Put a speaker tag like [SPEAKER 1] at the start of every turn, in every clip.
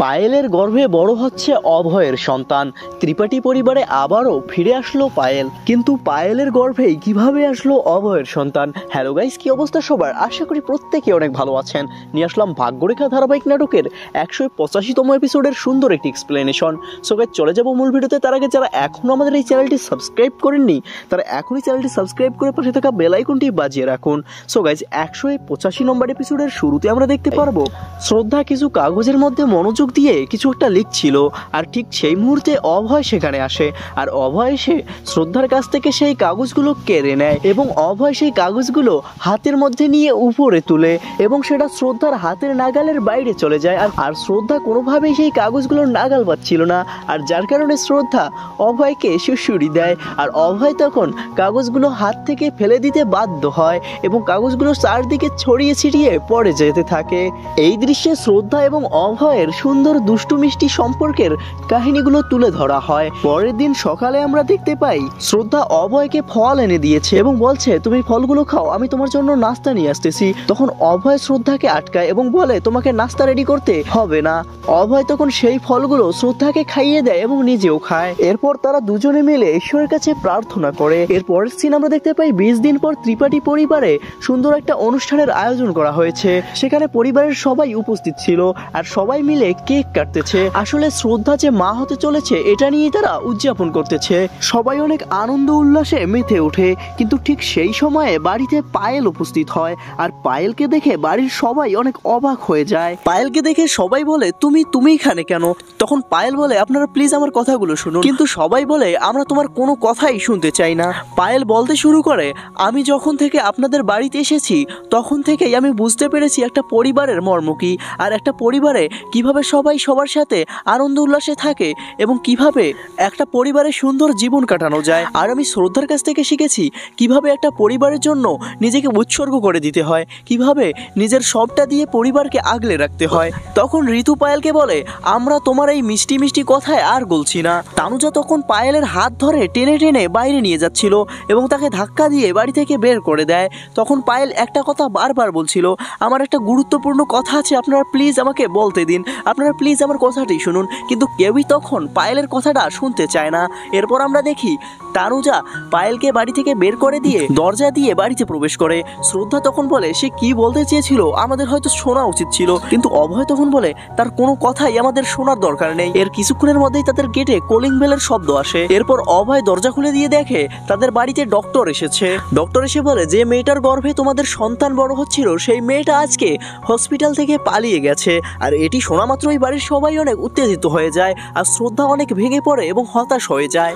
[SPEAKER 1] পায়েলের গর্ভে বড় হচ্ছে অভয়ের সন্তান। ত্রিপাঠী পরিবারে আবারও ফিরে আসলো পায়েল, কিন্তু পায়েলের গর্ভেই কিভাবে আসলো অভয়ের সন্তান? হ্যালো গাইস, কি অবস্থা সবার? আশা করি প্রত্যেকে অনেক ভালো আছেন। নিয়ে আসলাম ভাগ্যরেখা ধারাবাহিক নাটকের 185তম এপিসোডের সুন্দর একটি এক্সপ্লেনেশন। সো গাইস, চলে যাবো মূল ভিডিওতে। তার আগে যারা এখনো আমাদের এই চ্যানেলটি সাবস্ক্রাইব করেননি তারা এখনই চ্যানেলটি সাবস্ক্রাইব করে পাশে থাকা বেল আইকনটি বাজিয়ে রাখুন। সো গাইস, 185 নম্বর এপিসোডের শুরুতে আমরা দেখতে পারবো শ্রদ্ধা কিছু কাগজের মধ্যে মনোযোগ দিয়ে কিছু একটা লিখছিল, আর ঠিক সেই মুহূর্তে অভয় সেখানে আসে। আর অভয় এসে শ্রদ্ধার কাছ থেকে সেই কাগজগুলো কেড়ে নেয় এবং অভয় সেই কাগজগুলো হাতের মধ্যে নিয়ে উপরে তুলে এবং সেটা শ্রদ্ধার হাতের নাগালের বাইরে চলে যায়। আর শ্রদ্ধা কোনোভাবেই সেই কাগজগুলোর নাগাল পাচ্ছিল না, আর যার কারণে শ্রদ্ধা অভয়কে সুড়সুড়ি দেয়। আর অভয় তখন কাগজগুলো হাত থেকে ফেলে দিতে বাধ্য হয় এবং কাগজগুলো চারদিকে ছড়িয়ে ছিটিয়ে পড়ে যেতে থাকে। এই দৃশ্যে শ্রদ্ধা এবং অভয়ের সুন্দর দুষ্টু মিষ্টি সম্পর্কের কাহিনীগুলো তুলে ধরা হয়। পরের দিন সকালে আমরা দেখতে পাই শ্রদ্ধা অভয়কে ফল এনে দিয়েছে এবং বলছে, তুমি ফলগুলো খাও, আমি তোমার জন্য নাস্তা নিয়ে আসতেছি। তখন অভয় শ্রদ্ধাকে আটকায় এবং বলে, তোমাকে নাস্তা রেডি করতে হবে না। অভয় তখন সেই ফলগুলো শ্রদ্ধাকে খাইয়ে দেয় এবং নিজেও খায়। এরপর তারা দুজনে মিলে ঈশ্বরের কাছে প্রার্থনা করে। এরপরের সিন আমরা দেখতে পাই 20 দিন পর ত্রিপাঠী পরিবারে সুন্দর একটা অনুষ্ঠানের আয়োজন করা হয়েছে। সেখানে পরিবারের সবাই উপস্থিত ছিল আর সবাই মিলে কেক কাটতেছে। আসলে শ্রদ্ধা যে মা হতে চলেছে এটা নিয়েই তারা উদযাপন করতেছে। সবাই অনেক আনন্দ উল্লাসে মেতে ওঠে, কিন্তু ঠিক সেই সময়ে বাড়িতে পায়েল উপস্থিত হয়। আর পায়েলকে দেখে বাড়ির সবাই অনেক অবাক হয়ে যায়। পায়েলকে দেখে সবাই বলে, তুমি এখানে কেন? তখন পায়েল বলে, আপনারা প্লিজ আমার কথাগুলো শুনুন। কিন্তু সবাই বলে, আমরা তোমার কোনো কথাই শুনতে চাই না। পায়েল বলতে শুরু করে, আমি যখন থেকে আপনাদের বাড়িতে এসেছি তখন থেকেই আমি বুঝতে পেরেছি একটা পরিবারের মর্ম কি, আর একটা পরিবারে কিভাবে সবাই সবার সাথে আনন্দ উল্লাসে থাকে এবং কিভাবে একটা পরিবারের সুন্দর জীবন কাটানো যায়। আর আমি শ্রদ্ধার কাছ থেকে শিখেছি কিভাবে একটা পরিবারের জন্য নিজেকে উৎসর্গ করে দিতে হয়, কিভাবে নিজের সবটা দিয়ে পরিবারকে আগলে রাখতে হয়। তখন ঋতু পায়েলকে বলে, আমরা তোমার এই মিষ্টি মিষ্টি কথায় আর বলছি না। তানুজা তখন পায়েলের হাত ধরে টেনে টেনে বাইরে নিয়ে যাচ্ছিল এবং তাকে ধাক্কা দিয়ে বাড়ি থেকে বের করে দেয়। তখন পায়েল একটা কথা বারবার বলছিল, আমার একটা গুরুত্বপূর্ণ কথা আছে, আপনারা প্লিজ আমাকে বলতে দিন, আপনারা প্লিজ আমার কথাটি শুনুন। কিন্তু কেউই তখন পায়েলের কথাটা শুনতে চায় না। এরপর আমরা দেখি তানুজা পায়েলকে বাড়ি থেকে বের করে দিয়ে দরজা দিয়ে বাড়িতে প্রবেশ করে। শ্রদ্ধা তখন বলে, সে কি বলতে চেয়েছিল আমাদের হয়তো শোনা উচিত ছিল। কিন্তু অভয় তখন বলে, তার কোনো কথাই আমাদের শোনার দরকার নেই। এর কিছুক্ষণের মধ্যেই তাদের গেটে কলিং বেলের শব্দ আসে। এরপর অভয় দরজা খুলে দিয়ে দেখে তাদের বাড়িতে ডক্টর এসেছে। ডক্টর এসে বলে, যে মেয়েটার গর্ভে তোমাদের সন্তান বড় হচ্ছিল সেই মেয়েটা আজকে হসপিটাল থেকে পালিয়ে গেছে। আর এটি শোনা মাত্রই বাড়ির সবাই অনেক উত্তেজিত হয়ে যায় আর শ্রদ্ধা অনেক ভেঙে পড়ে এবং হতাশ হয়ে যায়।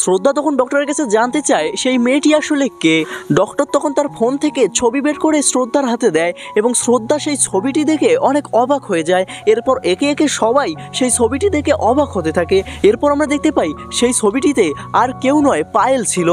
[SPEAKER 1] শ্রদ্ধা তখন ডক্টরের কাছে জানতে চায় সেই মেয়েটি আসলে কে। ডক্টর তখন তার ফোন থেকে ছবি বের করে শ্রদ্ধার হাতে দেয় এবং শ্রদ্ধা সেই ছবিটি দেখে অনেক অবাক হয়ে যায়। এরপর একে একে সবাই সেই ছবিটি দেখে অবাক হতে থাকে। এরপর আমরা দেখতে পাই সেই ছবিটিতে আর কেউ নয়, পায়েল ছিল।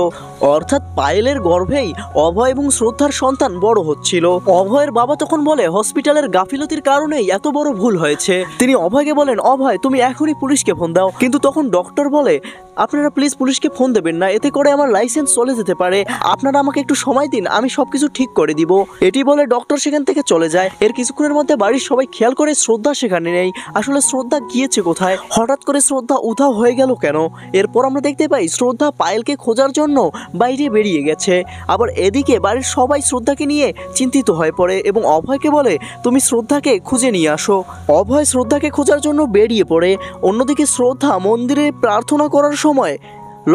[SPEAKER 1] অর্থাৎ পায়েলের গর্ভেই অভয় এবং শ্রদ্ধার সন্তান বড় হচ্ছিল। অভয়ের বাবা তখন বলে, হসপিটালের গাফিলতির কারণেই এত বড় ভুল হয়েছে। তিনি অভয়কে বলেন, অভয় তুমি এখনই পুলিশকে ফোন দাও। কিন্তু তখন ডক্টর বলে, আপনারা প্লিজ পুলিশকে ফোন দেবেন না, এতে করে আমার লাইসেন্স চলে যেতে পারে। আপনারা আমাকে একটু সময় দিন, আমি সবকিছু ঠিক করে দিব। এটি বলে ডক্টর সেখান থেকে চলে যায়। এর কিছুক্ষণের মধ্যে বাড়ির সবাই খেয়াল করে শ্রদ্ধা সেখানে নেই। আসলে শ্রদ্ধা গিয়েছে কোথায়? হঠাৎ করে শ্রদ্ধা উধাও হয়ে গেল কেন? এরপর আমরা দেখতে পাই শ্রদ্ধা পায়েলকে খোঁজার জন্য বাইরে বেরিয়ে গেছে। আবার এদিকে বাড়ির সবাই শ্রদ্ধাকে নিয়ে চিন্তিত হয়ে পড়ে এবং অভয়কে বলে, তুমি শ্রদ্ধাকে খুঁজে নিয়ে আসো। অভয় শ্রদ্ধাকে খোঁজার জন্য বেরিয়ে পড়ে। অন্যদিকে শ্রদ্ধা মন্দিরে প্রার্থনা করার সময়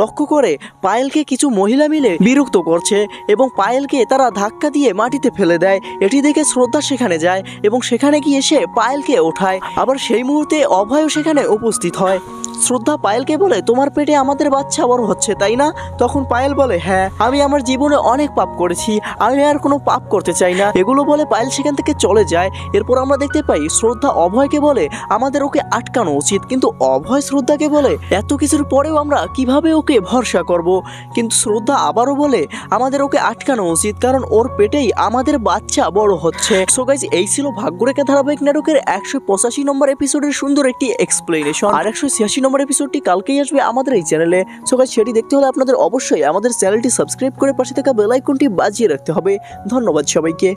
[SPEAKER 1] লক্ষ্য করে পায়েলকে কিছু মহিলা মিলে বিরক্ত করছে এবং পায়েলকে তারা ধাক্কা দিয়ে মাটিতে ফেলে দেয়। এটি দেখে শ্রদ্ধা সেখানে যায় এবং সেখানে গিয়ে সে পায়েলকে ওঠায়। আবার সেই মুহূর্তে অভয়ও সেখানে উপস্থিত হয়। শ্রদ্ধা পায়েলকে বলে, তোমার পেটে আমাদের বাচ্চা বড় হচ্ছে তাই না? তখন পায়েল বলে, হ্যাঁ, আমি আমার জীবনে অনেক পাপ করেছি, আমি আর কোনো পাপ করতে চাই না। এগুলো বলে পায়েল সেখান থেকে চলে যায়। এরপর আমরা দেখতে পাই শ্রদ্ধা অভয়কে বলে, আমাদের ওকে আটকানো উচিত। কিন্তু অভয় শ্রদ্ধাকে বলে, এত কিছুর পরেও আমরা কিভাবে ওকে ভরসা করব? কিন্তু শ্রদ্ধা আবারও বলে, আমাদের ওকে আটকানো উচিত, কারণ ওর পেটেই আমাদের বাচ্চা বড় হচ্ছে। সো গাইস, এই ছিল ভাগ্যরেখা ধারাবাহিক নাটকের 185 নম্বর এপিসোডের সুন্দর একটি এক্সপ্লেনেশন। আর 186 নম্বর এপিসোডটি কালকেই আসবে আমাদের এই চ্যানেলে। সো গাইস, সেটি দেখতে হলে আপনাদের অবশ্যই আমাদের চ্যানেলটি সাবস্ক্রাইব করে পাশে থাকা বেল আইকনটি বাজিয়ে রাখতে হবে। ধন্যবাদ সবাইকে।